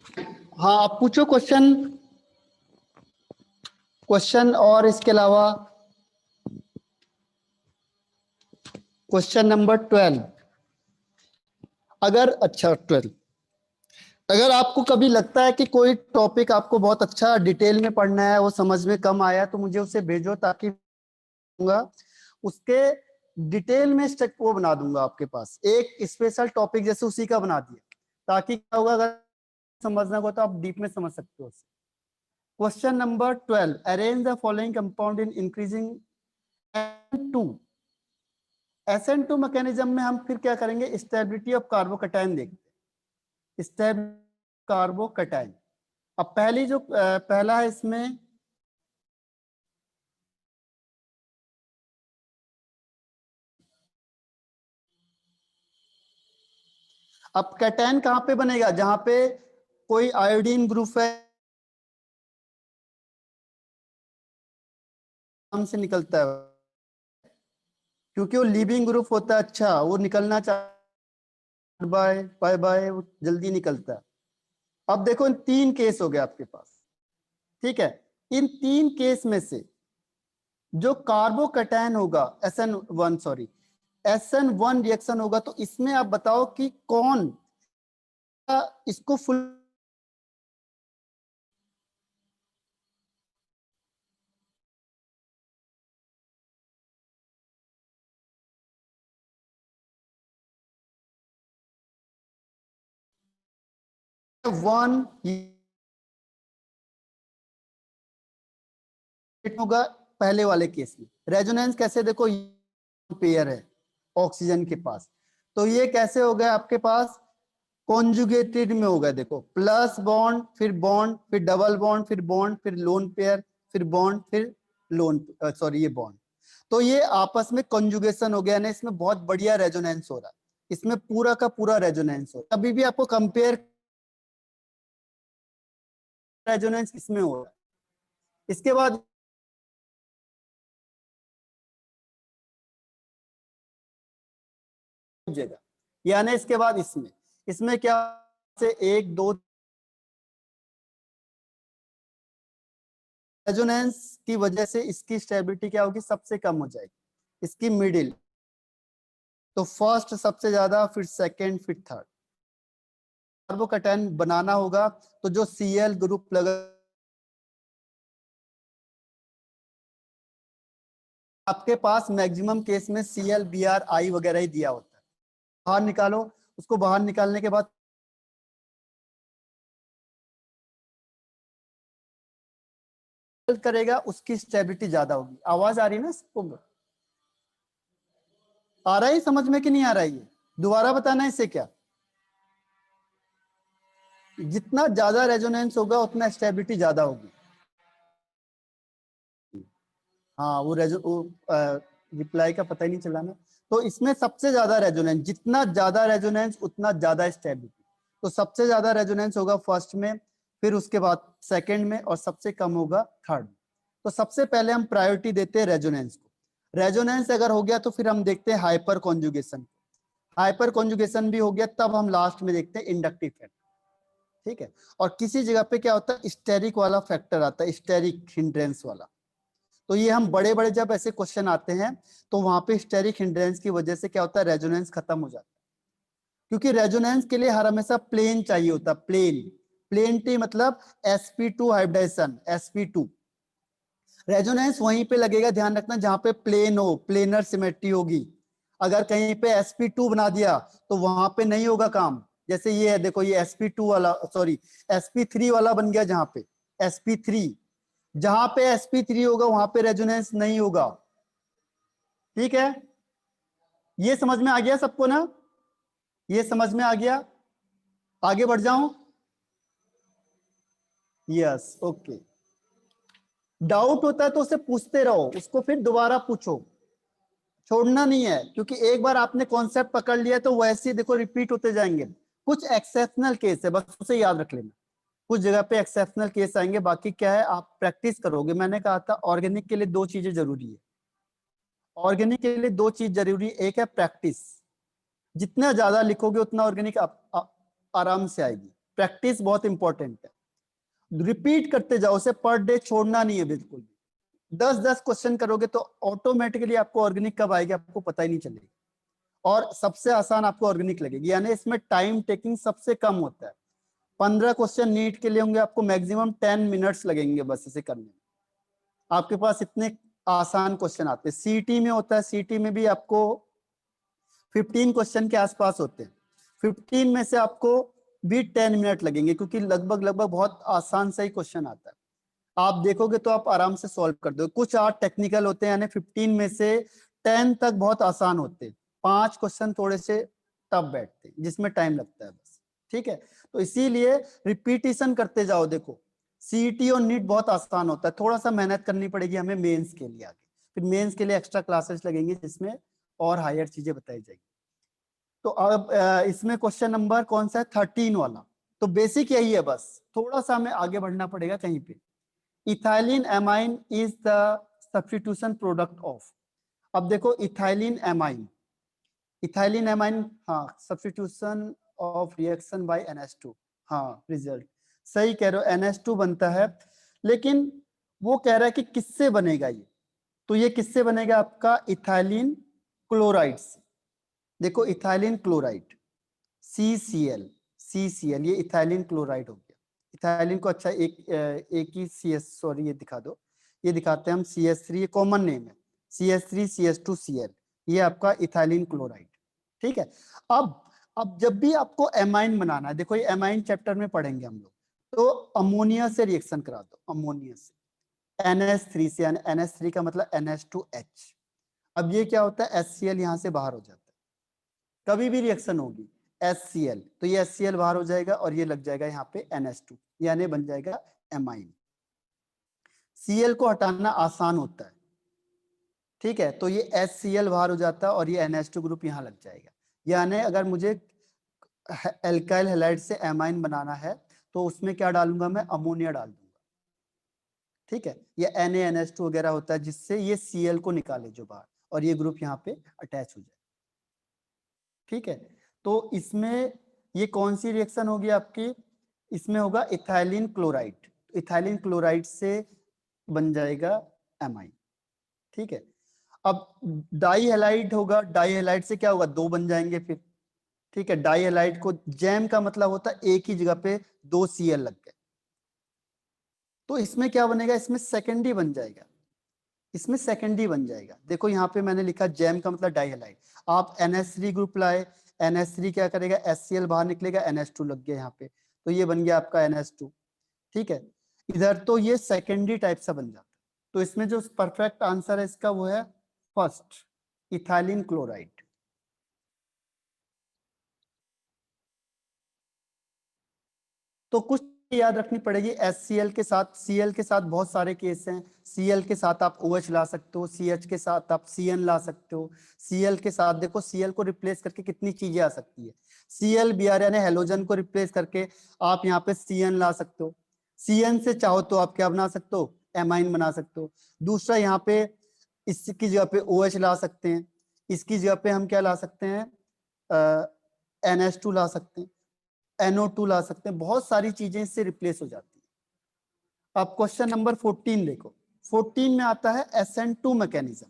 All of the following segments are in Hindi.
हाँ, आप पूछो क्वेश्चन। क्वेश्चन और इसके अलावा क्वेश्चन नंबर 12। अच्छा 12, अगर आपको कभी लगता है कि कोई टॉपिक आपको बहुत अच्छा डिटेल में पढ़ना है, वो समझ में कम आया, तो मुझे उसे भेजो, ताकि उसके डिटेल में स्टेप वो बना दूंगा आपके पास, एक स्पेशल टॉपिक जैसे उसी का बना दिया, ताकि क्या होगा, अगर समझना हो तो आप डीप में समझ सकते हो। Question number 12, arrange the following compound in increasing SN2। SN2 mechanism में हम फिर क्या करेंगे, स्टेबिलिटी ऑफ कार्बोकैटायन देखते हैं। Stability carbocation. अब पहला है इसमें अब कैटायन कहां पे बनेगा, जहां पे कोई आयोडीन ग्रुप है से निकलता है, क्योंकि वो लीविंग ग्रुप होता है, अच्छा वो निकलना चाहता, बाय बाय बाय, वो जल्दी निकलता है। अब देखो, इन तीन केस हो गए आपके पास, ठीक है। इन तीन केस में से जो कार्बोकैटायन होगा SN1 रिएक्शन होगा, तो इसमें आप बताओ कि कौन इसको फुल 1 होगा। पहले वाले केस में रेजोनेंस कैसे, देखो पेयर है ऑक्सीजन के पास, तो ये कैसे हो गया आपके पास, कॉन्जुगेटेड में हो गया। देखो, प्लस बॉन्ड, फिर डबल बॉन्ड, फिर बॉन्ड, फिर लोन पेयर, फिर बॉन्ड, फिर लोन, सॉरी ये बॉन्ड, तो ये आपस में कॉन्जुगेशन हो गया ना। इसमें बहुत बढ़िया रेजोनेंस हो रहा है, इसमें पूरा का पूरा रेजोनेंस हो रहा है। अभी भी आपको कंपेयर रेजोनेंस इसमें हो रहा है। इसके बाद जगह, यानी इसके बाद इसमें इसमें क्या से एक दो रेजोनेंस की वजह से इसकी स्टेबिलिटी क्या होगी, सबसे कम हो जाएगी, इसकी मिडिल। तो फर्स्ट सबसे ज्यादा, फिर सेकंड, फिर थर्ड। कार्बोकैटायन बनाना होगा तो जो Cl ग्रुप लगा, आपके पास मैक्सिमम केस में ClBr वगैरह ही दिया होता है। बाहर निकालो, उसको बाहर निकालने के बाद करेगा, उसकी स्टेबिलिटी ज्यादा होगी। आवाज आ रही है ना सबको, आ रहा है समझ में कि नहीं आ रहा है? दोबारा बताना है इससे क्या, जितना ज्यादा रेजोनेंस होगा उतना स्टेबिलिटी ज्यादा होगी। हाँ, वो रिप्लाई का पता ही नहीं चला ना। तो इसमें सबसे ज्यादा रेजोनेंस, जितना ज्यादा रेजोनेंस उतना ज्यादा स्टेबिलिटी। तो सबसे ज्यादा रेजोनेंस होगा फर्स्ट में, फिर उसके बाद सेकंड में, और सबसे कम होगा थर्ड। तो सबसे पहले हम प्रायोरिटी देते हैं रेजोनेंस को। रेजोनेंस अगर हो गया तो फिर हम देखते हैं हाइपर कॉन्जुगेशन। हाइपर कॉन्जुगेशन भी हो गया, तब हम लास्ट में देखते हैं इंडक्टिव फैक्टर, ठीक है। और किसी जगह पे क्या होता है, स्टेरिक वाला फैक्टर आता है, स्टेरिक हिंड्रेंस वाला। तो ये हम बड़े बड़े जब ऐसे क्वेश्चन आते हैं, तो वहां पे स्टेरिक हिंड्रेंस की वजह से क्या होता है, रेजोनेंस खत्म हो जाता है। क्योंकि रेजोनेंस के लिए हर हमेशा प्लेन चाहिए होता है, प्लेन। प्लेन टी मतलब sp2 हाइब्रिडाइजेशन, sp2। रेजोनेंस वहीं पे लगेगा, ध्यान रखना, जहां पे प्लेन हो, प्लेनर सिमेट्री होगी। अगर कहीं पे sp2 बना दिया तो वहां पे नहीं होगा काम। जैसे ये है, देखो ये sp2 वाला, सॉरी sp3 वाला बन गया, जहां पे sp3, जहां पे sp3 होगा वहां पे रेजोनेंस नहीं होगा, ठीक है। ये समझ में आ गया सबको ना, ये समझ में आ गया? आगे बढ़ जाऊं? Yes, okay. डाउट होता है तो उसे पूछते रहो, उसको फिर दोबारा पूछो, छोड़ना नहीं है। क्योंकि एक बार आपने कॉन्सेप्ट पकड़ लिया तो वैसे ही देखो रिपीट होते जाएंगे। कुछ एक्सेप्शनल केस है, बस उसे याद रख लेना। कुछ जगह पे एक्सेप्शनल केस आएंगे, बाकी क्या है, आप प्रैक्टिस करोगे। मैंने कहा था ऑर्गेनिक के लिए दो चीजें जरूरी है। ऑर्गेनिक के लिए दो चीज जरूरी है, एक है प्रैक्टिस। जितना ज्यादा लिखोगे उतना ऑर्गेनिक आराम से आएगी। प्रैक्टिस बहुत इंपॉर्टेंट है, रिपीट करते जाओ, उसे पर डे छोड़ना नहीं है बिल्कुल भी। 10-10 क्वेश्चन करोगे तो ऑटोमेटिकली आपको ऑर्गेनिक कब आएगी आपको पता ही नहीं चलेगा, और सबसे आसान आपको ऑर्गेनिक लगेगी। यानी इसमें टाइम टेकिंग सबसे कम होता है। 15 क्वेश्चन नीट के लिए होंगे, आपको मैक्सिमम 10 मिनट्स लगेंगे बस इसे करने में। आपके पास इतने आसान क्वेश्चन आते हैं। सीटी में होता है, सीटी में भी आपको 15 क्वेश्चन के आसपास होते हैं। 15 में से आपको भी 10 मिनट लगेंगे, क्योंकि लगभग लगभग बहुत आसान सा ही क्वेश्चन आता है। आप देखोगे तो आप आराम से सॉल्व कर दो। कुछ 8 टेक्निकल होते हैं, यानी 15 में से 10 तक बहुत आसान होते हैं, 5 क्वेश्चन थोड़े से टफ बैठते हैं जिसमें टाइम लगता है बस। ठीक है, तो इसीलिए रिपीटिशन करते जाओ। देखो सीईटी और नीट बहुत आसान होता है, थोड़ा सा मेहनत करनी पड़ेगी हमें मेंस के लिए आगे, फिर मेंस के लिए एक्स्ट्रा क्लासेस लगेंगी जिसमें और हायर चीजें बताई जाएगी। तो अब इसमें क्वेश्चन नंबर कौन सा है, 13 वाला। तो बेसिक यही है, बस थोड़ा सा हमें आगे बढ़ना पड़ेगा कहीं पे। Ethylene amine is the substitution product of. अब देखो इथाइलिन एमाइन, इथाइलिन एमाइन, हाँ, substitution of reaction by NH2। हाँ रिजल्ट सही कह रहे हो, NH2 बनता है, लेकिन वो कह रहा है कि किससे बनेगा ये। तो ये किससे बनेगा आपका, इथाइलिन क्लोराइड से। देखो इथाइलिन क्लोराइड CCl, CCl ये इथाइलिन क्लोराइड हो गया। इथाइलिन को अच्छा एक ही CS, सॉरी ये दिखा दो, ये दिखाते हैं हम CH3, ये कॉमन नेम है, CH3 CH2Cl, ये आपका इथाइलिन क्लोराइड। ठीक है, अब जब भी आपको एमाइन बनाना है, देखो ये एमाइन चैप्टर में पढ़ेंगे हम लोग, तो अमोनिया से रिएक्शन करा दो, अमोनिया से NH3 से, NH3 का मतलब NH2H। अब ये क्या होता है, HCl यहाँ से बाहर हो जाता है, कभी भी रिएक्शन होगी HCl, तो ये HCl बाहर हो जाएगा और ये लग जाएगा यहाँ पे NH2, यानी बन जाएगा एमाइन। Cl को हटाना आसान होता है, ठीक है, तो ये HCl बाहर हो जाता है और ये NH2 ग्रुप यहाँ लग जाएगा। यानी अगर मुझे एल्काइल हैलाइड से एमाइन बनाना है तो उसमें क्या डालूंगा मैं, अमोनिया डाल दूंगा। ठीक है, ये NaNH2 वगैरह होता है जिससे ये Cl को निकाले जो बाहर, और ये ग्रुप यहाँ पे अटैच हो जाए। ठीक है, तो इसमें ये कौन सी रिएक्शन होगी आपकी, इसमें होगा इथाइलिन क्लोराइड, इथाइलिन क्लोराइड से बन जाएगा एमाइन। ठीक है, अब डाई हैलाइड होगा, डाई हैलाइड से क्या होगा, 2 बन जाएंगे फिर। ठीक है, डाई हैलाइड को, जैम का मतलब होता है एक ही जगह पे 2 Cl लग गए, तो इसमें क्या बनेगा, इसमें सेकेंडरी बन जाएगा, इसमें सेकेंडरी बन जाएगा। देखो यहाँ पे मैंने लिखा जैम का मतलब डाई हैलाइड, आप NH3 ग्रुप लाए, NH3 क्या करेगा, HCl बाहर निकलेगा, NH2 लग गया यहाँ पे, तो ये बन गया आपका NH2। ठीक है, इधर तो ये सेकेंडरी टाइप सा बन जाता है। तो इसमें जो परफेक्ट आंसर है इसका वो है फर्स्ट, इथाइलिन क्लोराइड। तो कुछ याद रखनी पड़ेगी, HCl के साथ, Cl के साथ बहुत सारे केस हैं। Cl के साथ आप OH ला सकते हो, CH के साथ आप CN ला सकते हो, Cl के साथ देखो Cl को रिप्लेस करके कितनी चीजें आ सकती है। ClBr यानी हेलोजन को रिप्लेस करके आप यहाँ पे CN ला सकते हो। CN से चाहो तो आप क्या बना सकते हो, एमाइन बना सकते हो। दूसरा यहाँ पे इसकी जगह पे OH ला सकते हैं, इसकी जगह पे हम क्या ला सकते हैं, NH2 ला सकते हैं, NO2 ला सकते हैं, बहुत सारी चीजें इससे रिप्लेस हो जाती है। अब क्वेश्चन नंबर 14 देखो, 14 में आता है SN2 मैकेनिज्म।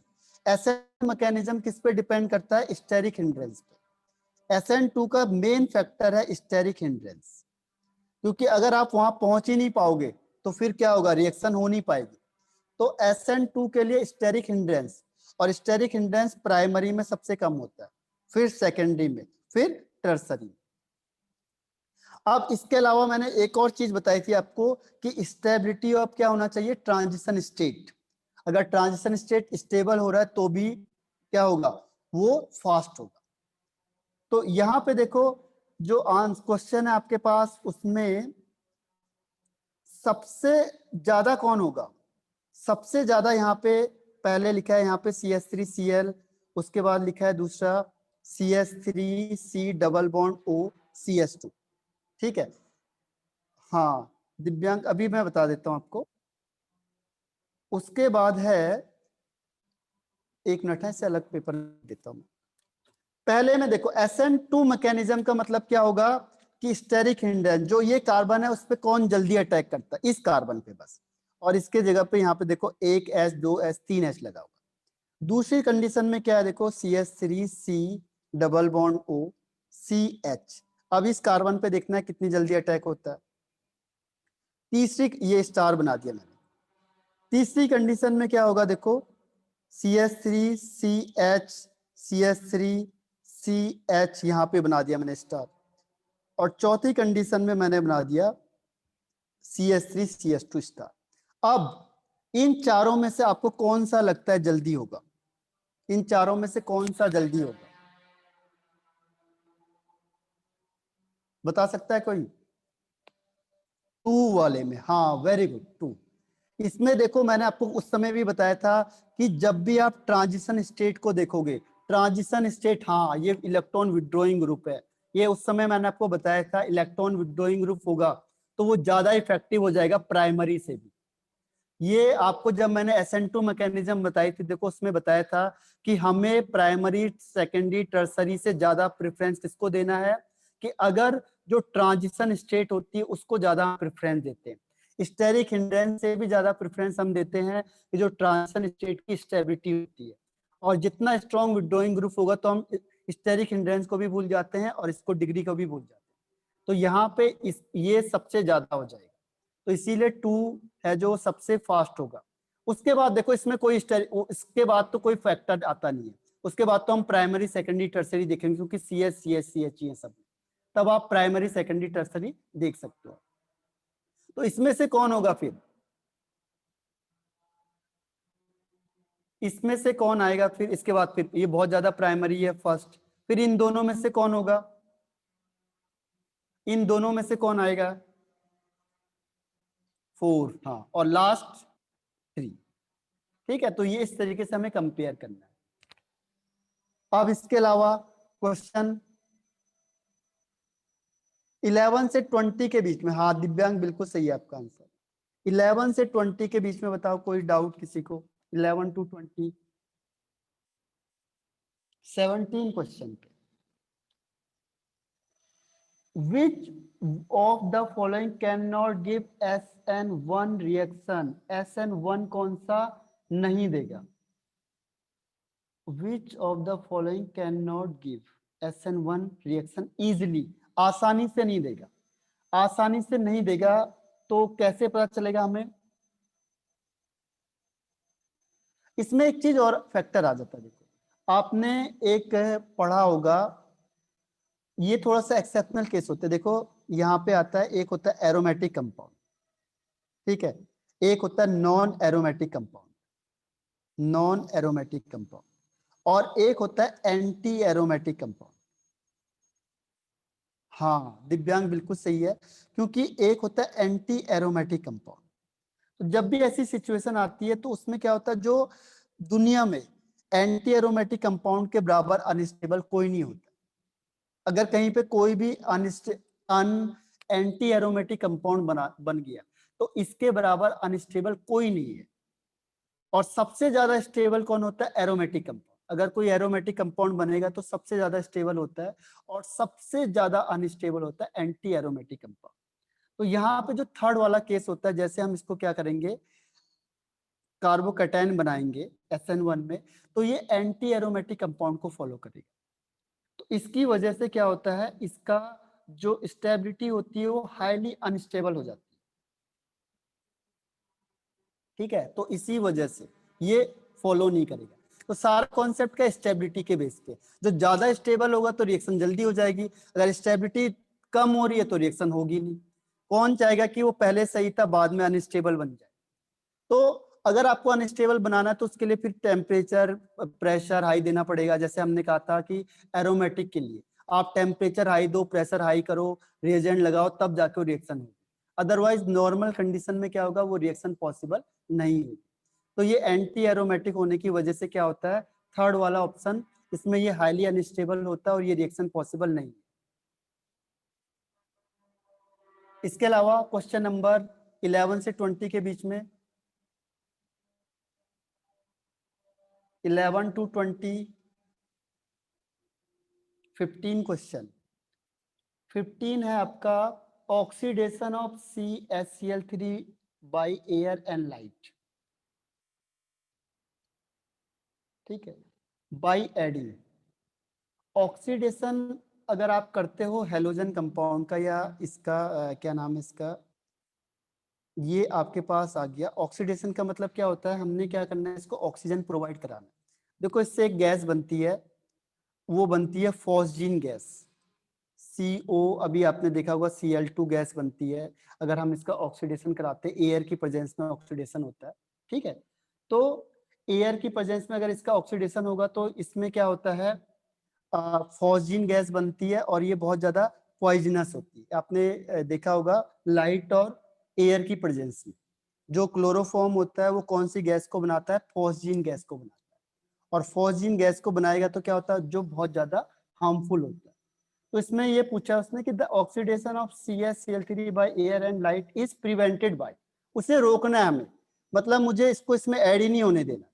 SN मैकेनिज्म किस पे डिपेंड करता है, स्टेरिक हिंड्रेंस पे। SN2 का मेन फैक्टर है स्टेरिक हिंड्रेंस, क्योंकि अगर आप वहां पहुंच ही नहीं पाओगे तो फिर क्या होगा, रिएक्शन हो नहीं पाएगी। तो SN2 के लिए स्टेरिक हिंड्रेंस, और स्टेरिक हिंड्रेंस प्राइमरी में सबसे कम होता है, फिर सेकेंडरी में, फिर टर्सरी। अब इसके अलावा मैंने एक और चीज बताई थी आपको कि स्टेबिलिटी ऑफ क्या होना चाहिए, ट्रांजिशन स्टेट। अगर ट्रांजिशन स्टेट स्टेबल हो रहा है तो भी क्या होगा, वो फास्ट होगा। तो यहाँ पे देखो जो क्वेश्चन है आपके पास, उसमें सबसे ज्यादा कौन होगा, सबसे ज्यादा यहाँ पे पहले लिखा है यहाँ पे CH3Cl, उसके बाद लिखा है दूसरा CH3C double bond O CH2। ठीक है, हाँ दिव्यांग अभी मैं बता देता हूं आपको। उसके बाद है, एक मिनट है, से अलग पेपर देता हूं। पहले में देखो SN2 मैकेनिज्म का मतलब क्या होगा, कि स्टेरिक हिंड्रेंस जो ये कार्बन है उस पे कौन जल्दी अटैक करता है, इस कार्बन पे बस, और इसके जगह पे यहाँ पे देखो 1 H 2 H 3 H लगा हुआ। दूसरी कंडीशन में क्या है, देखो CH3C double bond O CH। अब इस कार्बन पे देखना है कितनी जल्दी अटैक होता है। तीसरी, ये स्टार बना दिया मैंने। तीसरी कंडीशन में क्या होगा, देखो CH3CH CH3CH यहाँ पे बना दिया मैंने स्टार। और चौथी कंडीशन में मैंने बना दिया CH3CH2 स्टार। अब इन चारों में से आपको कौन सा लगता है जल्दी होगा, इन चारों में से कौन सा जल्दी होगा, बता सकता है कोई? 2 वाले में, हाँ वेरी गुड 2। इसमें देखो मैंने आपको उस समय भी बताया था कि जब भी आप ट्रांजिशन स्टेट को देखोगे, ट्रांजिशन स्टेट, हाँ ये इलेक्ट्रॉन विड्रॉइंग ग्रुप है, ये उस समय मैंने आपको बताया था इलेक्ट्रॉन विड्रॉइंग ग्रुप होगा तो वो ज्यादा इफेक्टिव हो जाएगा प्राइमरी से भी। ये आपको जब मैंने SN2 मैकेनिज्म बताई थी, देखो उसमें बताया था कि हमें प्राइमरी सेकेंडरी टर्सरी से ज्यादा प्रेफरेंस किसको देना है, कि अगर जो ट्रांजिशन स्टेट होती है उसको ज्यादा प्रेफरेंस देते हैं। स्टेरिक हिंड्रेंस से भी ज्यादा प्रेफरेंस हम देते हैं कि जो ट्रांजिशन स्टेट की स्टेबिलिटी होती है। और जितना स्ट्रॉन्ग विड्रॉइंग ग्रुप होगा तो हम स्टेरिक हिंड्रेंस को भी भूल जाते हैं और इसको डिग्री को भी भूल जाते हैं। तो यहाँ पे ये सबसे ज्यादा हो जाएगा, तो इसीलिए 2 है जो सबसे फास्ट होगा। उसके बाद देखो इसमें कोई इसके बाद तो कोई फैक्टर आता नहीं है, उसके बाद तो हम प्राइमरी सेकेंडरी टर्सरी देखेंगे क्योंकि CH ये सब, तब आप प्राइमरी सेकेंडरी टर्सरी देख सकते हो। तो इसमें से कौन होगा फिर, इसमें से कौन आएगा फिर इसके बाद, फिर ये बहुत ज्यादा प्राइमरी है फर्स्ट, फिर इन दोनों में से कौन होगा, इन दोनों में से कौन आएगा, 4, हाँ, और लास्ट 3। ठीक है, तो ये इस तरीके से हमें कंपेयर करना है। अब इसके अलावा क्वेश्चन 11 से 20 के बीच में, हाँ दिव्यांग बिल्कुल सही है आपका आंसर। 11 से 20 के बीच में बताओ, कोई डाउट किसी को? 11 to 20, 17 क्वेश्चन पे। Which of the following cannot give SN1 reaction? SN1 कौन सा नहीं देगा? Which of the following cannot give SN1 reaction easily? आसानी से नहीं देगा, आसानी से नहीं देगा तो कैसे पता चलेगा हमें? इसमें एक चीज और फैक्टर आ जाता है, देखो आपने एक पढ़ा होगा, ये थोड़ा सा एक्सेप्शनल केस होते हैं। देखो यहाँ पे आता है, एक होता है एरोमेटिक कंपाउंड, ठीक है, एक होता है non aromatic compound, non aromatic compound, और एक होता है एंटी एरोमेटिक कंपाउंड। हाँ दिव्यांग बिल्कुल सही है, क्योंकि एक होता है एंटी एरोमेटिक कंपाउंड। तो जब भी ऐसी सिचुएशन आती है तो उसमें क्या होता है, जो दुनिया में एंटी एरोमेटिक कंपाउंड के बराबर अनस्टेबल कोई नहीं होता। अगर कहीं पे कोई भी एंटी एरोमेटिक कंपाउंड बन गया तो इसके बराबर अनस्टेबल कोई नहीं है। और सबसे ज्यादा स्टेबल कौन होता है? Aromatic compound. अगर कोई एरोमेटिक कंपाउंड बनेगा तो सबसे ज्यादा स्टेबल होता है, और सबसे ज्यादा अनस्टेबल होता है एंटी एरोमेटिक कंपाउंड। तो यहाँ पे जो थर्ड वाला केस होता है, जैसे हम इसको क्या करेंगे, कार्बोकैटायन बनाएंगे SN1 में, तो ये एंटी एरोमेटिक कंपाउंड को फॉलो करेगा। तो इसकी वजह से क्या होता है, इसका जो स्टेबिलिटी होती है वो हाईली अनस्टेबल हो जाती है। ठीक है, तो इसी वजह से ये फॉलो नहीं करेगा। तो सारा कॉन्सेप्ट का स्टेबिलिटी के बेस पे, जो ज्यादा स्टेबल होगा तो रिएक्शन जल्दी हो जाएगी, अगर स्टेबिलिटी कम हो रही है तो रिएक्शन होगी नहीं। कौन चाहेगा कि वो पहले सही था बाद में अनस्टेबल बन जाए? तो अगर आपको अनस्टेबल बनाना है तो उसके लिए फिर टेम्परेचर प्रेशर हाई देना पड़ेगा। जैसे हमने कहा था कि एरोमेटिक के लिए आप टेम्परेचर हाई दो, प्रेशर हाई करो, रिएजेंट लगाओ, तब जाके रिएक्शन होगी। अदरवाइज नॉर्मल कंडीशन में क्या होगा, वो रिएक्शन पॉसिबल नहीं होगी। तो ये एंटी एरोमेटिक होने की वजह से क्या होता है, थर्ड वाला ऑप्शन, इसमें ये हाईली अनस्टेबल होता है और ये रिएक्शन पॉसिबल नहीं। इसके अलावा क्वेश्चन नंबर 11 से 20 के बीच में, 11 to 20, 15 क्वेश्चन। 15 है आपका oxidation of CaCl3 by air and light, ठीक है, बाय एडिंग। ऑक्सीडेशन अगर आप करते हो हेलोजन कंपाउंड का या इसका क्या नाम है इसका, ये आपके पास आ गया। ऑक्सीडेशन का मतलब क्या होता है, हमने क्या करना है, इसको ऑक्सीजन प्रोवाइड कराना है। देखो इससे एक गैस बनती है, वो बनती है फॉस्जीन गैस, CO, अभी आपने देखा होगा Cl2 गैस बनती है अगर हम इसका ऑक्सीडेशन कराते हैं, एयर की प्रेजेंस में ऑक्सीडेशन होता है, ठीक है। तो एयर की प्रेजेंस में अगर इसका ऑक्सीडेशन होगा तो इसमें क्या होता है, फॉस्जीन गैस बनती है और ये बहुत ज्यादा पॉइजनस होती है। आपने देखा होगा लाइट और एयर की प्रेजेंस में जो क्लोरोफॉर्म होता है वो कौन सी गैस को बनाता है, फॉस्जीन गैस को बनाता है। और फॉस्जीन गैस को बनाएगा तो क्या होता है, जो बहुत ज्यादा हार्मफुल होता है। तो इसमें ये पूछा उसने कि the oxidation of CaCl3 by air and light is prevented by, उसे रोकना है हमें, मतलब मुझे इसको इसमें ऐड ही नहीं होने देना,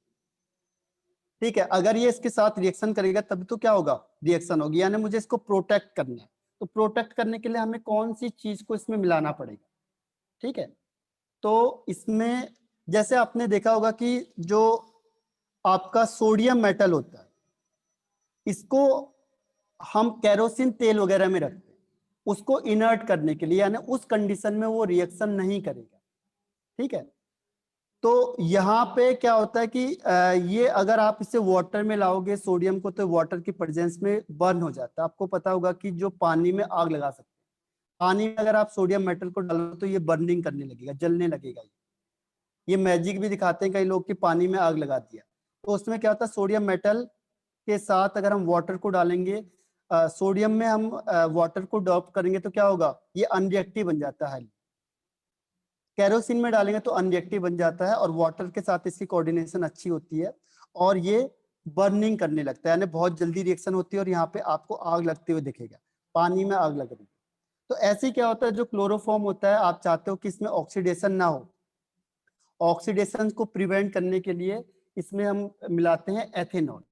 ठीक है। अगर ये इसके साथ रिएक्शन करेगा तब तो क्या होगा, रिएक्शन होगी, यानी मुझे इसको प्रोटेक्ट करना है। तो प्रोटेक्ट करने के लिए हमें कौन सी चीज को इसमें मिलाना पड़ेगा, ठीक है। तो इसमें जैसे आपने देखा होगा कि जो आपका सोडियम मेटल होता है, इसको हम केरोसिन तेल वगैरह में रखते हैं उसको इनर्ट करने के लिए, यानी उस कंडीशन में वो रिएक्शन नहीं करेगा, ठीक है। तो यहाँ पे क्या होता है कि ये अगर आप इसे वाटर में लाओगे सोडियम को, तो वाटर की प्रेजेंस में बर्न हो जाता है। आपको पता होगा कि जो पानी में आग लगा सकते हैं, पानी में अगर आप सोडियम मेटल को डालो तो ये बर्निंग करने लगेगा, जलने लगेगा। ये मैजिक भी दिखाते हैं कई लोग कि पानी में आग लगा दिया, तो उसमें क्या होता है, सोडियम मेटल के साथ अगर हम वाटर को डालेंगे, सोडियम में हम वाटर को डॉप करेंगे तो क्या होगा, ये अनरिएक्टिव बन जाता है। केरोसिन में डालेंगे तो अनरिएक्टिव बन जाता है और वाटर के साथ इसकी कोऑर्डिनेशन अच्छी होती है और ये बर्निंग करने लगता है, यानी बहुत जल्दी रिएक्शन होती है और यहाँ पे आपको आग लगते हुए दिखेगा, पानी में आग लग रही है। तो ऐसे क्या होता है, जो क्लोरोफॉर्म होता है आप चाहते हो कि इसमें ऑक्सीडेशन ना हो, ऑक्सीडेशन को प्रिवेंट करने के लिए इसमें हम मिलाते हैं एथेनॉल।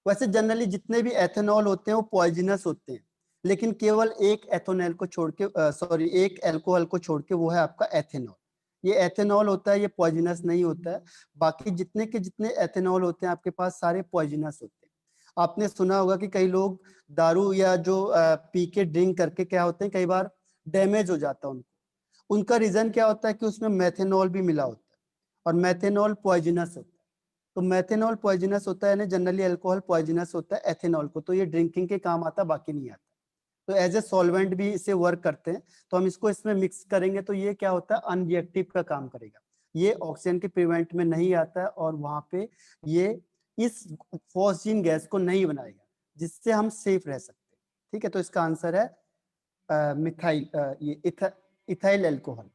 वैसे जनरली जितने भी एथेनॉल होते हैं वो पॉइजनस होते हैं, लेकिन केवल एक एथेनॉल को छोड़ के सॉरी एक अल्कोहल को छोड़ के, वो है आपका एथेनॉल। ये एथेनॉल होता है, ये पॉइजनस नहीं होता है। बाकी जितने के जितने एथेनॉल होते हैं आपके पास सारे पॉइजनस होते हैं। आपने सुना होगा कि कई लोग दारू या जो पी के ड्रिंक करके क्या होते हैं, कई बार डैमेज हो जाता है उनको। उनका रीजन क्या होता है कि उसमें मेथेनॉल भी मिला होता है और मेथेनॉल पॉइजनस होता है। तो मेथेनॉल पॉइजनस होता है, जनरली अल्कोहल पॉइजनस होता है एथेनॉल को, तो ये ड्रिंकिंग के काम आता, बाकी नहीं आता। तो एज ए सॉल्वेंट भी इसे वर्क करते हैं, तो हम इसको इसमें मिक्स करेंगे तो ये क्या होता है, अनरिएक्टिव का काम करेगा। ये ऑक्सीजन के प्रिवेंट में नहीं आता है और वहां पे ये इस फॉस्जीन गैस को नहीं बनाएगा, जिससे हम सेफ रह सकते हैं, ठीक है। तो इसका आंसर है मिथाइल ये इथाइल एल्कोहल।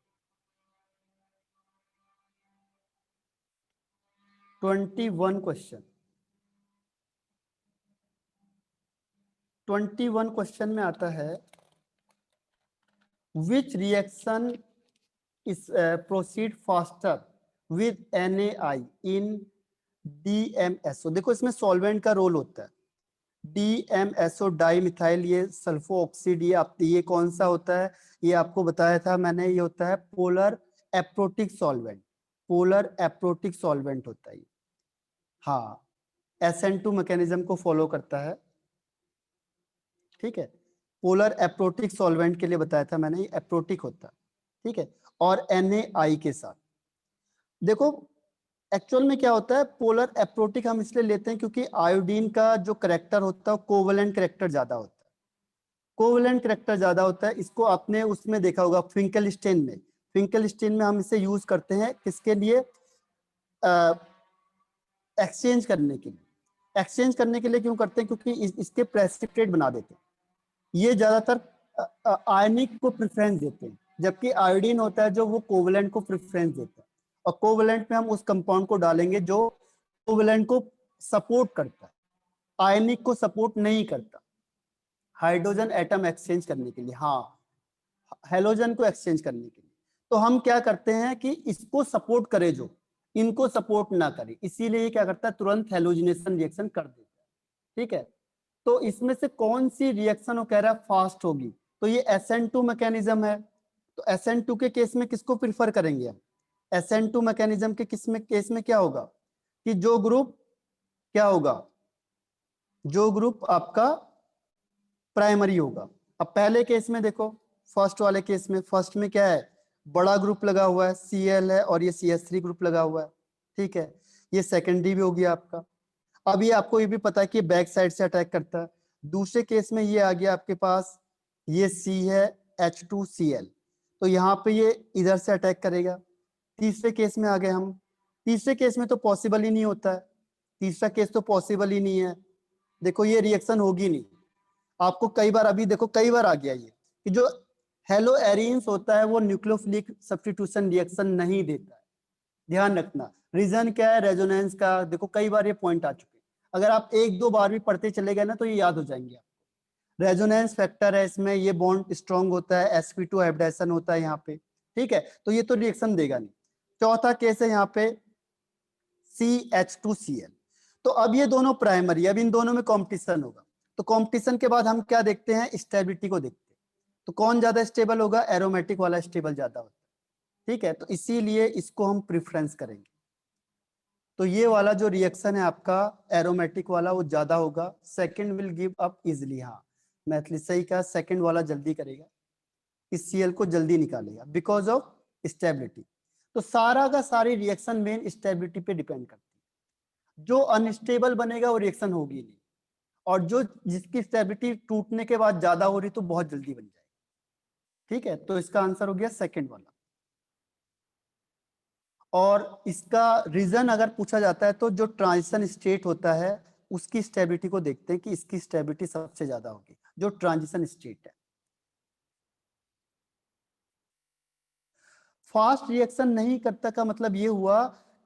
21 क्वेश्चन, 21 क्वेश्चन में आता है विच रिएक्शन इस proceed faster with NaI in DMSO। देखो इसमें सॉल्वेंट का रोल होता है, DMSO डाई मिथाइल, ये सल्फो ऑक्सीड, ये कौन सा होता है, ये आपको बताया था मैंने, ये होता है polar aprotic solvent, polar aprotic solvent होता है। हाँ, SN2 मैकेनिज्म को फॉलो करता है, ठीक है। पोलर एप्रोटिक सॉल्वेंट के लिए बताया था मैंने, ये एप्रोटिक होता है, ठीक है। और NaI के साथ देखो एक्चुअल में क्या होता है, पोलर एप्रोटिक हम इसलिए लेते हैं क्योंकि आयोडीन का जो करेक्टर होता है कोवलेंट करेक्टर ज्यादा होता है, कोवलेंट करेक्टर ज्यादा होता है। इसको आपने उसमें देखा होगा फिंकलस्टीन में, फिंकलस्टीन में हम इसे यूज करते हैं किसके लिए, एक्सचेंज करने के लिए। एक्सचेंज करने के लिए क्यों करते हैं, क्योंकि इसके प्रेसिपिटेट बना देते हैं। ये ज्यादातर आयनिक को प्रेफरेंस देते हैं, जबकि आयोडीन होता है जो वो कोवलेंट को प्रेफरेंस देता है। और कोवलेंट में हम उस कंपाउंड को डालेंगे जो कोवलेंट को सपोर्ट करता है, आयनिक को सपोर्ट नहीं करता। हाइड्रोजन एटम एक्सचेंज करने के लिए, हाँ, हेलोजन को एक्सचेंज करने के लिए। तो हम क्या करते हैं कि इसको सपोर्ट करे, जो इनको सपोर्ट ना करे, इसीलिए ये क्या करता है, तुरंत हेलोजिनेशन रिएक्शन कर देता है, ठीक है। तो इसमें से कौन सी रिएक्शन वो कह रहा है फास्ट होगी, तो ये SN2 मैकेनिज्म है। तो SN2 के केस में किसको प्रिफर करेंगे हम? SN2 मैकेनिज्म के केस में क्या होगा कि जो ग्रुप क्या होगा, जो ग्रुप आपका प्राइमरी होगा। अब पहले केस में देखो, फर्स्ट वाले केस में, फर्स्ट में क्या है, बड़ा ग्रुप लगा हुआ है, Cl है, और ये CH3 ग्रुप लगा हुआ है, ठीक है। ये सेकेंडरी भी हो गया आपका। अब ये आपको ये भी पता है कि बैक साइड से अटैक करता है। दूसरे केस में ये आ गया आपके पास, ये C है H2Cl, तो यहाँ पे ये इधर से अटैक करेगा। तीसरे केस में आ गए हम। तीसरे केस में तो पॉसिबल ही नहीं होता है, तीसरा केस तो पॉसिबल ही नहीं है। देखो ये रिएक्शन होगी नहीं। आपको कई बार, अभी देखो कई बार आ गया ये कि जो हेलो एरिन्स होता है वो न्यूक्लियोफिलिक सब्स्टिट्यूशन रिएक्शन नहीं देता है। ध्यान रखना, रीजन क्या है, रेजोनेंस का। देखो कई बार ये पॉइंट आ चुके हैं, अगर आप एक दो बार भी पढ़ते चले गए ना तो ये याद हो जाएंगे आपको। रेजोनेंस फैक्टर है इसमें, ये बॉन्ड स्ट्रॉन्ग होता है, sp2 हाइब्रिडाइजेशन होता है यहाँ पे, ठीक है, तो ये तो रिएक्शन देगा नहीं। चौथा केस है यहाँ पे CH2Cl। तो अब ये दोनों प्राइमरी, अब इन दोनों में कॉम्पिटिशन होगा। तो कॉम्पिटिशन के बाद हम क्या देखते हैं, स्टेबिलिटी को देखते हैं। तो कौन ज्यादा स्टेबल होगा, एरोमेटिक वाला स्टेबल ज्यादा होता है, ठीक है, तो इसीलिए इसको हम प्रेफरेंस करेंगे। तो ये वाला जो रिएक्शन है आपका एरोमेटिक वाला वो ज्यादा होगा, second will give up easily. हाँ मैथिली सही कहा, सेकंड वाला जल्दी करेगा, इस Cl को जल्दी निकालेगा बिकॉज ऑफ स्टेबिलिटी। तो सारा का सारी रिएक्शन मेन स्टेबिलिटी पे डिपेंड करती है। जो अनस्टेबल बनेगा वो रिएक्शन होगी नहीं, और जो जिसकी स्टेबिलिटी टूटने के बाद ज्यादा हो रही तो बहुत जल्दी बन जाएगी, ठीक है। तो इसका आंसर हो गया सेकंड वाला। और इसका रीजन अगर पूछा जाता है तो जो ट्रांजिशन स्टेट होता है उसकी स्टेबिलिटी को देखते हैं कि इसकी स्टेबिलिटी सबसे ज्यादा होगी, जो ट्रांजिशन स्टेट है। फास्ट रिएक्शन नहीं करता का मतलब ये हुआ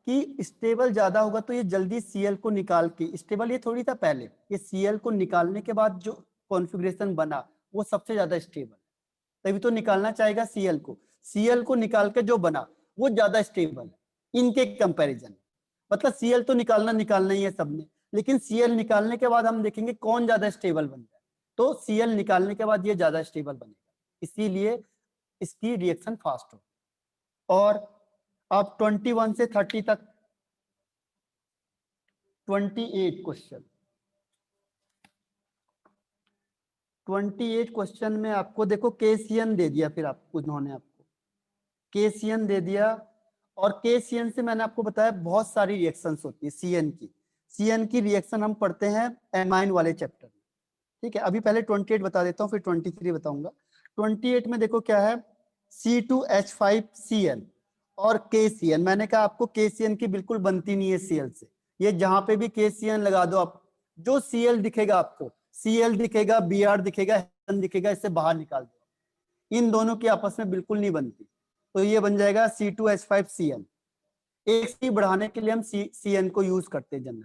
कि स्टेबल ज्यादा होगा तो ये जल्दी Cl को निकाल के, स्टेबल ये थोड़ी था पहले, ये Cl को निकालने के बाद जो कॉन्फ़िगरेशन बना वो सबसे ज्यादा स्टेबल, तभी तो निकालना चाहेगा Cl को। Cl को निकाल के जो बना वो ज्यादा स्टेबल है इनके कंपैरिजन। मतलब Cl तो निकालना ही है सबने, लेकिन Cl निकालने के बाद हम देखेंगे कौन ज्यादा स्टेबल बन जाए, तो Cl निकालने के बाद ये ज्यादा स्टेबल बनेगा, इसीलिए इसकी रिएक्शन फास्ट हो। और अब 21 से 30 तक 28 क्वेश्चन, 28 क्वेश्चन में आपको देखो KCN दे दिया, फिर आपको उन्होंने आपको KCN दे दिया, और KCN से मैंने आपको बताया बहुत सारी रिएक्शंस होती है CN की रिएक्शन हम पढ़ते हैं एमाइन वाले चैप्टर में, ठीक है। अभी पहले 28 बता देता हूँ फिर 23 बताऊंगा। 28 में देखो क्या है, C2H5Cl और KCN। मैंने कहा आपको KCN की बिल्कुल बनती नहीं है Cl से, ये जहां पे भी KCN लगा दो आप, जो Cl दिखेगा आपको, Cl दिखेगा, Br दिखेगा, N दिखेगा, इससे बाहर निकाल दो। इन दोनों की आपस में बिल्कुल नहीं बनती, तो ये बन जाएगा C2H5Cl। एक C बढ़ाने के लिए हम CN को यूज करते हैं जनरल।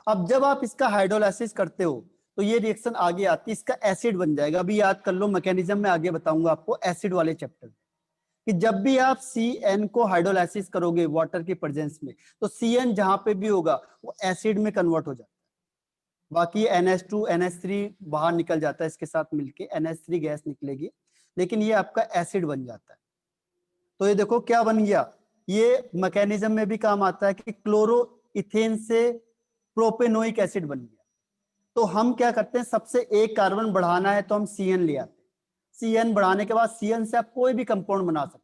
अब जब आप इसका हाइड्रोलाइसिस करते हो तो ये रिएक्शन आगे आती है, इसका एसिड बन जाएगा। अभी याद कर लो, मैकेनिज्म में आगे बताऊंगा आपको एसिड वाले चैप्टर में, कि जब भी आप CN को हाइड्रोलाइसिस करोगे वाटर के प्रेजेंस में, तो CN जहां पे भी होगा वो एसिड में कन्वर्ट हो जाता है। बाकी NH2 NH3 बाहर निकल जाता है, इसके साथ मिलके NH3 गैस निकलेगी, लेकिन ये आपका एसिड बन जाता है। तो ये देखो क्या बन गया, ये मैकेनिज्म में भी काम आता है कि क्लोरो इथेन से प्रोपेनोइक एसिड बन गया। तो हम क्या करते हैं, सबसे एक कार्बन बढ़ाना है तो हम CN ले आते हैं, CN बढ़ाने के बाद CN से आप कोई भी कंपाउंड बना सकते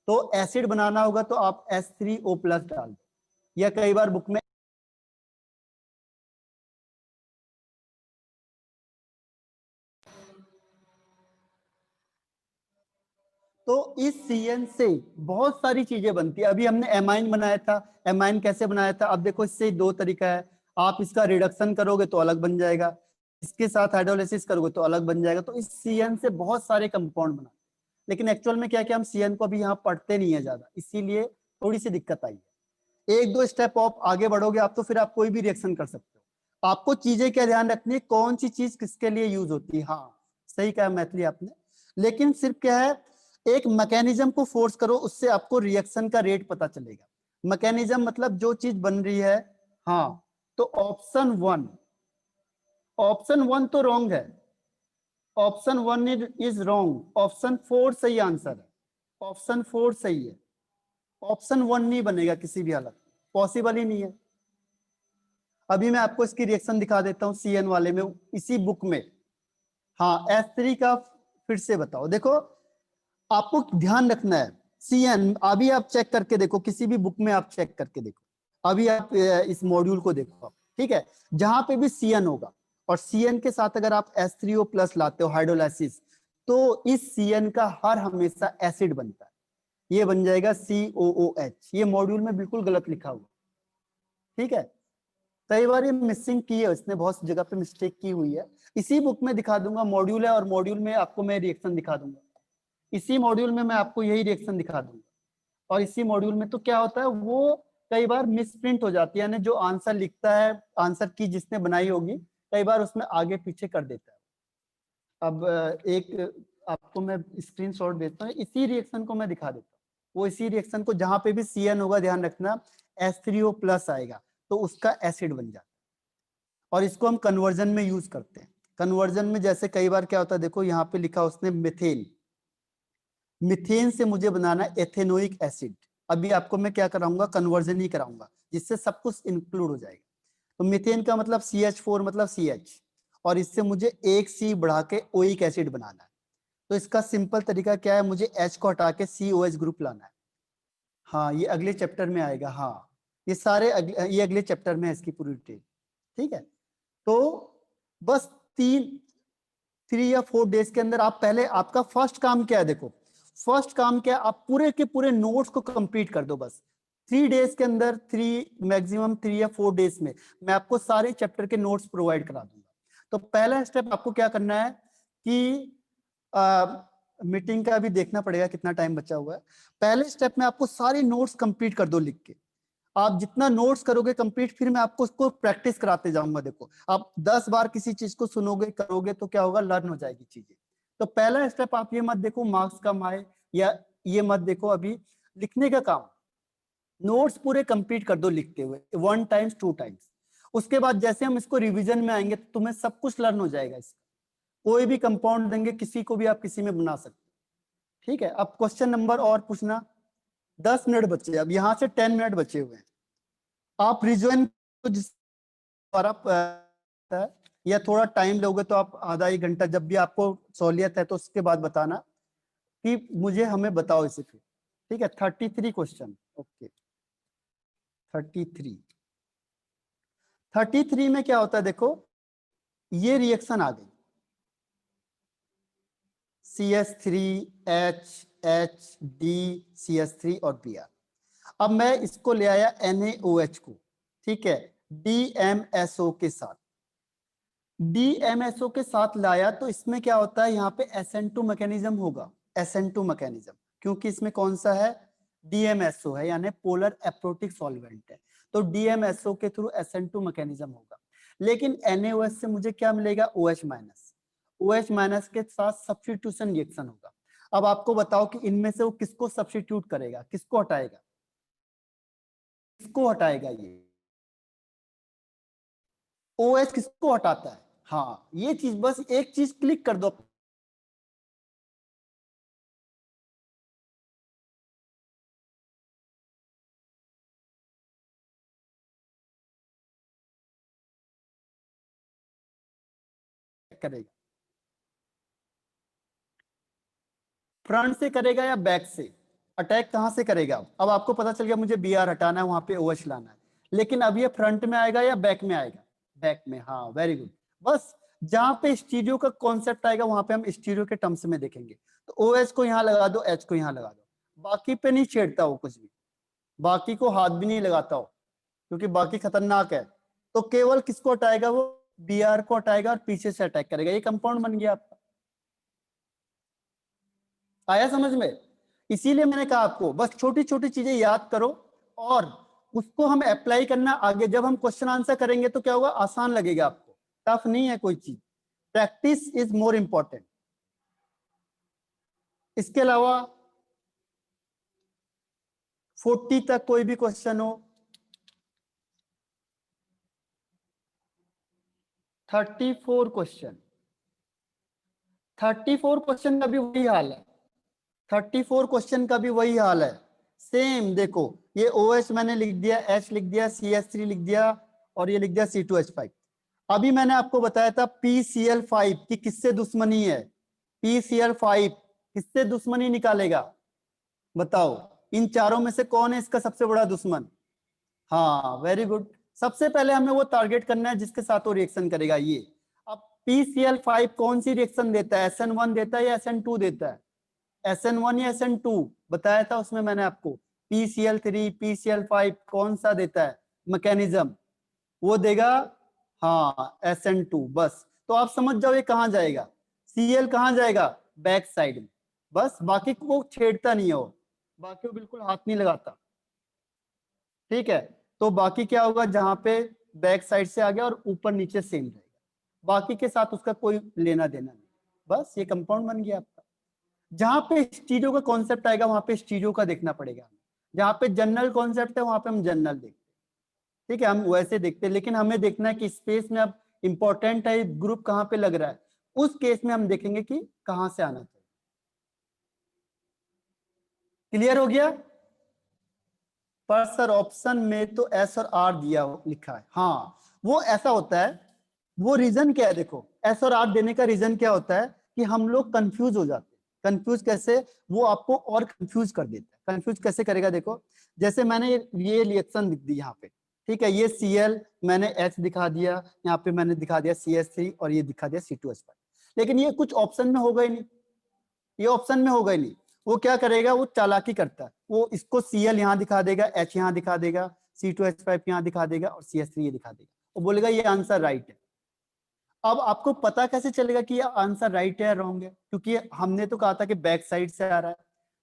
हो। तो एसिड बनाना होगा तो आप H3O+ डाल दो, या कई बार बुक में तो इस CN से बहुत सारी चीजें बनती है। अभी हमने एमाइन बनाया था, एमाइन कैसे बनाया था, अब देखो इससे दो तरीका है, आप इसका रिडक्शन करोगे तो अलग बन जाएगा, इसके साथ हाइड्रोलाइसिस करोगे तो अलग बन जाएगा। तो इस CN से बहुत सारे कंपाउंड बना, लेकिन एक्चुअल में क्या क्या हम CN को अभी यहाँ पढ़ते नहीं है ज्यादा, इसीलिए थोड़ी सी दिक्कत आई है। एक दो स्टेप आप आगे बढ़ोगे आप तो फिर आप कोई भी रिएक्शन कर सकते हो। आपको चीजें क्या ध्यान रखनी है, कौन सी चीज किसके लिए यूज होती है। हाँ सही कहा मैथिली आपने, लेकिन सिर्फ क्या है, एक मैकेनिज्म को फोर्स करो, उससे आपको रिएक्शन का रेट पता चलेगा। मैकेनिज्म मतलब जो चीज बन रही है। हाँ तो ऑप्शन वन तो रॉन्ग है, ऑप्शन 1 इज रॉन्ग, ऑप्शन 4 सही आंसर है, ऑप्शन 4 सही है, ऑप्शन 1 नहीं बनेगा किसी भी हालत, पॉसिबल ही नहीं है। अभी मैं आपको इसकी रिएक्शन दिखा देता हूँ CN वाले में, इसी बुक में। हाँ S3 का फिर से बताओ, देखो आपको ध्यान रखना है CN, अभी आप चेक करके देखो, किसी भी बुक में आप चेक करके देखो, अभी आप इस मॉड्यूल को देखो आप, ठीक है, जहां पे भी CN होगा और CN के साथ अगर आप H3O प्लस लाते हो हाइड्रोलाइसिस, तो इस CN का हर हमेशा एसिड बनता है, ये बन जाएगा COOH। ये मॉड्यूल में बिल्कुल गलत लिखा हुआ, ठीक है, कई बार ये मिसिंग की है, इसने बहुत जगह पे मिस्टेक की हुई है। इसी बुक में दिखा दूंगा, मॉड्यूल है और मॉड्यूल में आपको मैं रिएक्शन दिखा दूंगा, इसी मॉड्यूल में मैं आपको यही रिएक्शन दिखा दूंगा। और इसी मॉड्यूल में तो क्या होता है, वो कई बार मिसप्रिंट हो जाती है, यानी जो आंसर लिखता है, आंसर की जिसने बनाई होगी, कई बार उसमें आगे पीछे कर देता है। अब एक आपको मैं स्क्रीनशॉट देता हूँ, इसी रिएक्शन को मैं दिखा देता हूँ, वो इसी रिएक्शन को जहां पे भी CN होगा ध्यान रखना H3O प्लस आएगा तो उसका एसिड बन जाता है, और इसको हम कन्वर्जन में यूज करते हैं। कन्वर्जन में जैसे कई बार क्या होता है, देखो यहाँ पे लिखा उसने मिथेन, मिथेन से मुझे बनाना एथेनोइक एसिड, अभी आपको मैं क्या कराऊंगा, कन्वर्जन ही कराऊंगा, जिससे सब कुछ इंक्लूड हो जाएगा। तो मिथेन का मतलब CH4 मतलब CH, और इससे मुझे एक C बढ़ा के ओइक एसिड बनाना है। तो इसका सिंपल तरीका क्या है, मुझे H को हटा के COH ग्रुप लाना है। हाँ ये अगले चैप्टर में आएगा, हाँ ये सारे ये अगले चैप्टर में है इसकी पूरी डिटेल, ठीक है। तो बस 3 या 4 डेज के अंदर आप पहले, आपका फर्स्ट काम क्या है, देखो फर्स्ट काम क्या है, आप पूरे के पूरे नोट्स को कंप्लीट कर दो बस 3 डेज के अंदर, 3 या 4 डेज में मैं आपको सारे चैप्टर के नोट्स प्रोवाइड करा दूंगा। तो पहला स्टेप आपको क्या करना है कि मीटिंग का भी देखना पड़ेगा कितना टाइम बचा हुआ है, पहले स्टेप में आपको सारे नोट्स कंप्लीट कर दो लिख के। आप जितना नोट्स करोगे कंप्लीट, फिर मैं आपको उसको प्रैक्टिस कराते जाऊंगा। देखो आप 10 बार किसी चीज को सुनोगे करोगे तो क्या होगा, लर्न हो जाएगी चीजें। तो पहला स्टेप आप ये मत देखो मार्क्स कम आए, या ये मत देखो अभी लिखने का काम, नोट्स पूरे कंप्लीट कर दो लिखते हुए 1 टाइम्स 2 टाइम्स। उसके बाद जैसे हम इसको रिवीजन में आएंगे तो तुम्हें सब कुछ लर्न हो जाएगा इसका, कोई भी कंपाउंड देंगे किसी को भी आप किसी में बना सकते, ठीक है। अब क्वेश्चन नंबर और पूछना, 10 मिनट बचे, अब यहाँ से 10 मिनट बचे हुए हैं, आप रिज्वाइन जिस है, या थोड़ा टाइम लोगे तो आप आधा 1 घंटा, जब भी आपको सहूलियत है तो उसके बाद बताना कि मुझे हमें बताओ इसे फिर, ठीक है। 33 क्वेश्चन, ओके 33। 33 में क्या होता है, देखो ये रिएक्शन आ गई CH3H CH3 और Br। अब मैं इसको ले आया NaOH को, ठीक है, DMSO के साथ, DMSO के साथ लाया तो इसमें क्या होता है, यहाँ पे SN2 मैकेनिज्म होगा, SN2 मैकेनिज्म, क्योंकि इसमें कौन सा है, DMSO है, यानी पोलर एप्रोटिक सॉल्वेंट है, तो DMSO के थ्रू SN2 मैकेनिज्म होगा। लेकिन NaOH से मुझे क्या मिलेगा, OH माइनस, OH माइनस के साथ सब्स्टिट्यूशन रिएक्शन होगा। अब आपको बताओ कि इनमें से वो किसको सब्स्टिट्यूट करेगा, किसको हटाएगा, किसको हटाएगा, ये OH किसको हटाता है, हाँ ये चीज, बस एक चीज क्लिक कर दो, करेगा फ्रंट से करेगा या बैक से, अटैक कहां से करेगा। अब आपको पता चल गया मुझे Br हटाना है, वहां पे OH लाना है, लेकिन अब ये फ्रंट में आएगा या बैक में आएगा, बैक में, हाँ वेरी गुड। बस जहां पे स्टीरियो का कॉन्सेप्ट आएगा वहां पे हम स्टीरियो के टर्म्स में देखेंगे, तो OH को यहाँ लगा दो, H को यहाँ लगा दो, बाकी पे नहीं छेड़ता हो कुछ भी, बाकी को हाथ भी नहीं लगाता हो, क्योंकि बाकी खतरनाक है। तो केवल किसको हटाएगा वो, Br को हटाएगा और पीछे से अटैक करेगा, ये कंपाउंड बन गया आपका। आया समझ में, इसीलिए मैंने कहा आपको बस छोटी छोटी चीजें याद करो और उसको हम अप्लाई करना आगे, जब हम क्वेश्चन आंसर करेंगे तो क्या होगा, आसान लगेगा आपको, टफ नहीं है कोई चीज, प्रैक्टिस इज मोर इंपॉर्टेंट। इसके अलावा 40 तक कोई भी क्वेश्चन हो, 34 क्वेश्चन, 34 क्वेश्चन का भी वही हाल है, 34 क्वेश्चन का भी वही हाल है। सेम देखो, ये OH मैंने लिख दिया, H लिख दिया, CH3 लिख दिया और ये लिख दिया C2H5। अभी मैंने आपको बताया था PCl5 की किससे दुश्मनी है, PCl5 किससे दुश्मनी निकालेगा, बताओ इन चारों में से कौन है इसका सबसे बड़ा दुश्मन। हाँ वेरी गुड, सबसे पहले हमें वो टारगेट करना है जिसके साथ वो रिएक्शन करेगा ये। अब PCl5 कौन सी रिएक्शन देता है, SN1 देता है या SN2 देता है, SN1 या SN2 बताया था उसमें मैंने आपको। PCl3 PCl5 कौन सा देता है मैकेनिज्म, वो देगा हाँ SN2। बस तो आप समझ जाओ ये कहाँ जाएगा, Cl कहाँ जाएगा, बैक साइड में। बस बाकी को छेड़ता नहीं हो, बाकी को बिल्कुल हाथ नहीं लगाता, ठीक है। तो बाकी क्या होगा, जहां पे बैक साइड से आ गया और ऊपर नीचे सेम रहेगा, बाकी के साथ उसका कोई लेना देना नहीं। बस ये कंपाउंड बन गया आपका। जहां पे स्टीरियो का कॉन्सेप्ट आएगा वहां पे स्टीरियो का देखना पड़ेगा, जहां पे जनरल कॉन्सेप्ट है वहां पे हम जनरल देखते हैं, ठीक है, हम वैसे देखते हैं। लेकिन हमें देखना है कि स्पेस में अब इंपॉर्टेंट है ग्रुप कहाँ पे लग रहा है, उस केस में हम देखेंगे कि कहां से आना चाहिए। क्लियर हो गया। पर सर ऑप्शन में तो S और R दिया लिखा है, हाँ वो ऐसा होता है। वो रीजन क्या है, देखो S और R देने का रीजन क्या होता है कि हम लोग कंफ्यूज हो जाते हैं। कंफ्यूज कैसे, वो आपको और कंफ्यूज कर देता है। कंफ्यूज कैसे करेगा, देखो जैसे मैंने ये रिएक्शन लिख दी यहाँ पे, ठीक है, ये Cl मैंने H दिखा दिया, यहाँ पे मैंने दिखा दिया CH3 और ये दिखा दिया C2H5, लेकिन ये कुछ ऑप्शन में होगा ही नहीं, ये ऑप्शन में होगा ही नहीं। वो क्या करेगा, वो चालाकी करता है, वो इसको Cl यहाँ दिखा देगा, H यहाँ दिखा देगा, C2H5 यहाँ दिखा देगा और CH3 ये दिखा देगा, वो बोलेगा ये आंसर राइट है। अब आपको पता कैसे चलेगा कि ये आंसर राइट है या रॉन्ग है, क्योंकि हमने तो कहा था कि बैक साइड से आ रहा है।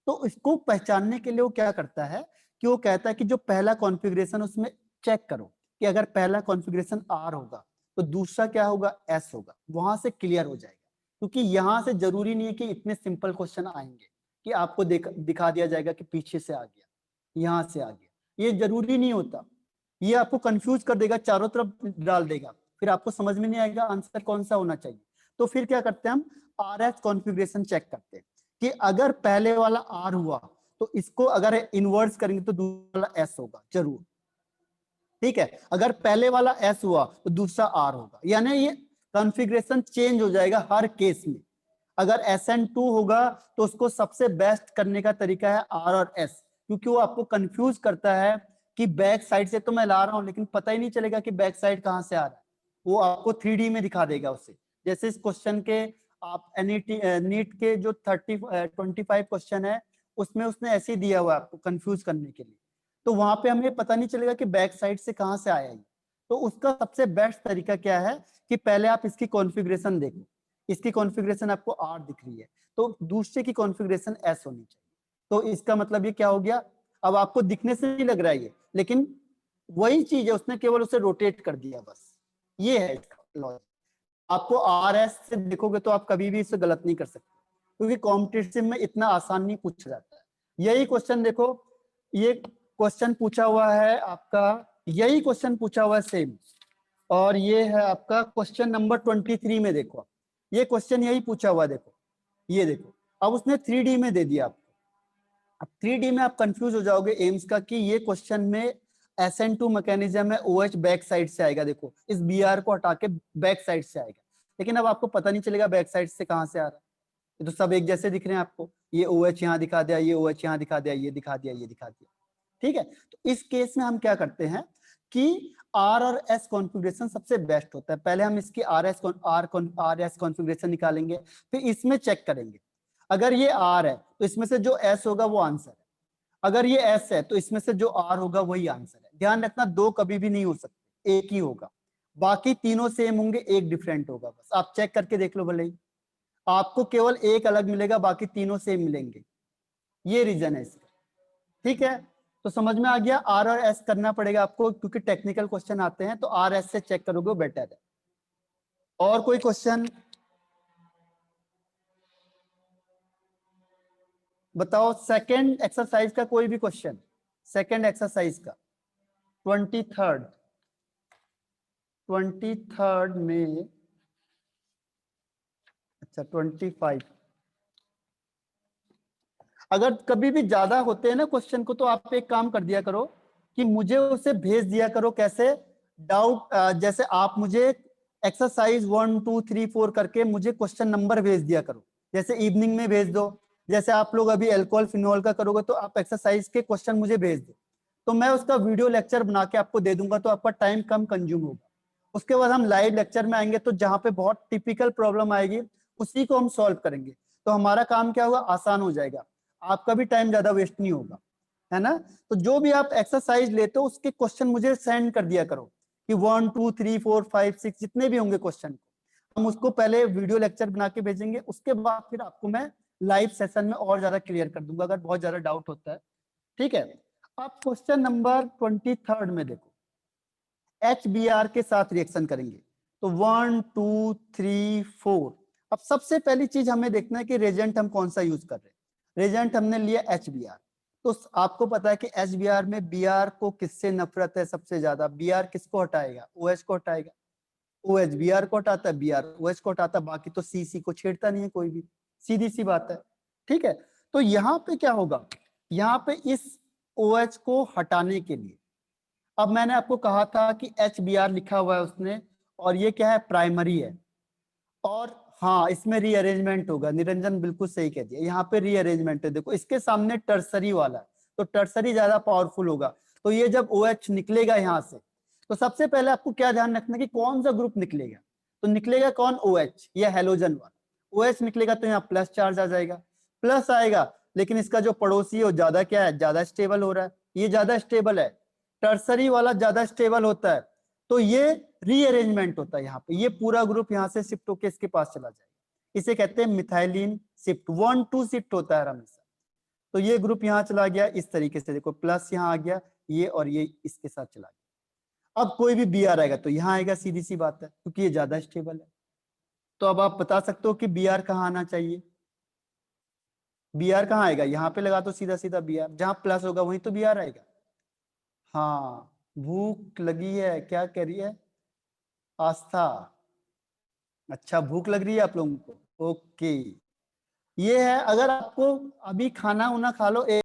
तो इसको पहचानने के लिए वो क्या करता है कि वो कहता है कि जो पहला कॉन्फ़िगरेशन उसमें चेक करो कि अगर पहला कॉन्फ़िगरेशन R होगा तो दूसरा क्या होगा, S होगा, वहां से क्लियर हो जाएगा। क्योंकि यहां से जरूरी नहीं है कि इतने सिंपल क्वेश्चन आएंगे कि आपको दिखा दिया जाएगा कि पीछे से आ गया, यहाँ से आ गया, ये जरूरी नहीं होता। ये आपको कंफ्यूज कर देगा, चारों तरफ डाल देगा, फिर आपको समझ में नहीं आएगा आंसर कौन सा होना चाहिए। तो फिर क्या करते हैं हम, RS कॉन्फ़िगरेशन चेक करते हैं कि अगर पहले वाला R हुआ तो इसको अगर इन्वर्स करेंगे तो दूसरा वाला S होगा जरूर, ठीक है। अगर पहले वाला S हुआ तो दूसरा R होगा, यानी ये कॉन्फ़िगरेशन चेंज हो जाएगा हर केस में। अगर SN2 होगा तो उसको सबसे बेस्ट करने का तरीका है R और S, क्योंकि वो आपको कंफ्यूज करता है कि बैक साइड से तो मैं ला रहा हूं लेकिन पता ही नहीं चलेगा कि बैक साइड कहां से आ रहा है। वो आपको 3D में दिखा देगा उसे। जैसे इस क्वेश्चन के आप नीट के जो 25 क्वेश्चन है उसमें उसने ऐसे ही दिया हुआ है आपको कंफ्यूज करने के लिए। तो वहां पे हमें पता नहीं चलेगा कि बैक साइड से कहां से आया ये। तो उसका सबसे बेस्ट तरीका क्या है कि पहले आप इसकी कॉन्फ़िगरेशन देखो, इसकी कॉन्फ़िगरेशन आपको R दिख रही है तो दूसरे की कॉन्फ़िगरेशन S होनी चाहिए। तो इसका मतलब ये क्या हो गया, अब आपको दिखने से नहीं लग रहा है ये, लेकिन वही चीज है, उसने केवल उसे रोटेट कर दिया बस, ये है इसका लॉजिक। आपको RS से देखोगे तो आप कभी भी इसे गलत नहीं कर सकते, क्योंकि कॉम्पिटिटिव में इतना आसान नहीं पूछा जाता है। यही क्वेश्चन देखो, ये क्वेश्चन पूछा हुआ है आपका, यही क्वेश्चन पूछा हुआ है सेम, और ये है आपका क्वेश्चन नंबर 23 में। देखो ये क्वेश्चन यही पूछा हुआ है, देखो ये देखो, अब उसने 3D में दे दिया आपको। अब 3D में आप कंफ्यूज हो जाओगे एम्स का कि ये क्वेश्चन में SN2 मैकेनिज्म है, OH बैक साइड से आएगा, देखो इस Br को हटा के बैक साइड से आएगा, लेकिन अब आपको पता नहीं चलेगा बैक साइड से कहां से आ रहा है। ये तो सब एक जैसे दिख रहे हैं आपको, ये OH यहाँ दिखा दिया, ये OH यहाँ दिखा दिया, ये दिखा दिया, ये दिखा दिया, ठीक है। तो इस केस में हम क्या करते हैं कि R और S कॉन्फ़िगरेशन सबसे बेस्ट होता है। पहले हम इसकी RS कॉन्फ़िगरेशन निकालेंगे, फिर इसमें चेक करेंगे। अगर ये R है तो इसमें से जो S होगा वो आंसर है, अगर ये S है तो इसमें से जो R होगा वही आंसर है। ध्यान रखना, दो कभी भी नहीं हो सकते, एक ही होगा, बाकी तीनों सेम होंगे, एक डिफरेंट होगा। बस आप चेक करके देख लो, भले ही आपको केवल एक अलग मिलेगा, बाकी तीनों सेम मिलेंगे, ये रीजन है इसका, ठीक है। तो समझ में आ गया, R और S करना पड़ेगा आपको, क्योंकि टेक्निकल क्वेश्चन आते हैं तो RS से चेक करोगे बेटर है। और कोई क्वेश्चन बताओ, सेकंड एक्सरसाइज का कोई भी क्वेश्चन, सेकंड एक्सरसाइज का 23rd में, अच्छा अच्छा 25। अगर कभी भी ज्यादा होते हैं ना क्वेश्चन को, तो आप एक काम कर दिया करो कि मुझे उसे भेज दिया करो। कैसे? डाउट, जैसे आप मुझे एक्सरसाइज 1 2 3 4 करके मुझे क्वेश्चन नंबर भेज दिया करो। जैसे इवनिंग में भेज दो, जैसे आप लोग अभी अल्कोहल फिनोल का करोगे तो आप एक्सरसाइज के क्वेश्चन मुझे भेज दो, तो मैं उसका वीडियो लेक्चर बना के आपको दे दूंगा, तो आपका टाइम कम कंज्यूम होगा। उसके बाद हम लाइव लेक्चर में आएंगे, तो जहां पे बहुत टिपिकल प्रॉब्लम आएगी उसी को हम सॉल्व करेंगे। तो हमारा काम क्या होगा? आसान हो जाएगा, आपका भी टाइम ज्यादा वेस्ट नहीं होगा, है ना। तो जो भी आप एक्सरसाइज लेते हो उसके क्वेश्चन मुझे सेंड कर दिया करो कि 1 2 3 4 5 6 जितने भी होंगे क्वेश्चन, हम उसको पहले वीडियो लेक्चर बना के भेजेंगे। उसके बाद फिर आपको मैं लाइव सेशन में और ज्यादा क्लियर कर दूंगा अगर बहुत ज्यादा डाउट होता है। ठीक है। अब क्वेश्चन नंबर 23 में देखो, HBr के साथ रिएक्शन करेंगे। तो 1 2 3 4। अब सबसे पहली चीज हमें देखना है कि रेजेंट हम कौन सा यूज कर रहे हैं। रेजेंट हमने लिया HBr। तो आपको पता है कि HBr में Br को किससे नफरत है सबसे ज्यादा? Br किसको हटाएगा? OH को हटाएगा। OH Br को हटाता है, Br OH को हटाता है, बाकी तो CC को छेड़ता नहीं है कोई भी, सीधी सी बात है। ठीक है। तो यहाँ पे क्या होगा? यहाँ पे इस OH को हटाने के लिए, अब मैंने आपको कहा था कि HBr लिखा हुआ है उसने, और ये क्या है? प्राइमरी है। और हाँ, इसमें रीअरेंजमेंट होगा। निरंजन बिल्कुल सही कह दिया, यहाँ पे रीअरेंजमेंट है। देखो इसके सामने टर्सरी वाला है, तो टर्सरी ज्यादा पावरफुल होगा। तो ये जब OH निकलेगा यहाँ से, तो सबसे पहले आपको क्या ध्यान रखना है कि कौन सा ग्रुप निकलेगा। तो निकलेगा कौन? OH, ये हेलोजन वाला। OH निकलेगा तो यहाँ प्लस चार्ज आ जाएगा, प्लस आएगा। लेकिन इसका जो पड़ोसी है वो ज्यादा क्या है? ज्यादा स्टेबल हो रहा है, ये ज्यादा स्टेबल है, टर्सरी वाला ज्यादा स्टेबल होता है। तो ये रीअरेंजमेंट होता है यहाँ पे, ये पूरा ग्रुप यहाँ से शिफ्ट होके इसके पास चला जाएगा। इसे कहते हैं मिथाइलिन शिफ्ट, 1 2 शिफ्ट होता है हमेशा। तो ये ग्रुप यहाँ चला गया इस तरीके से, देखो प्लस यहाँ आ गया, ये और ये इसके साथ चला गया। अब कोई भी Br आएगा तो यहाँ आएगा, सीधी सी बात है, क्योंकि ये ज्यादा स्टेबल है। तो अब आप बता सकते हो कि Br कहाँ आना चाहिए? Br कहाँ आएगा? यहाँ पे लगा दो सीधा सीधा Br, जहां प्लस होगा वहीं तो Br आएगा। हाँ, भूख लगी है, क्या कह रही है आस्था? अच्छा, भूख लग रही है आप लोगों को, ओके। ये है, अगर आपको अभी खाना उना खा लो,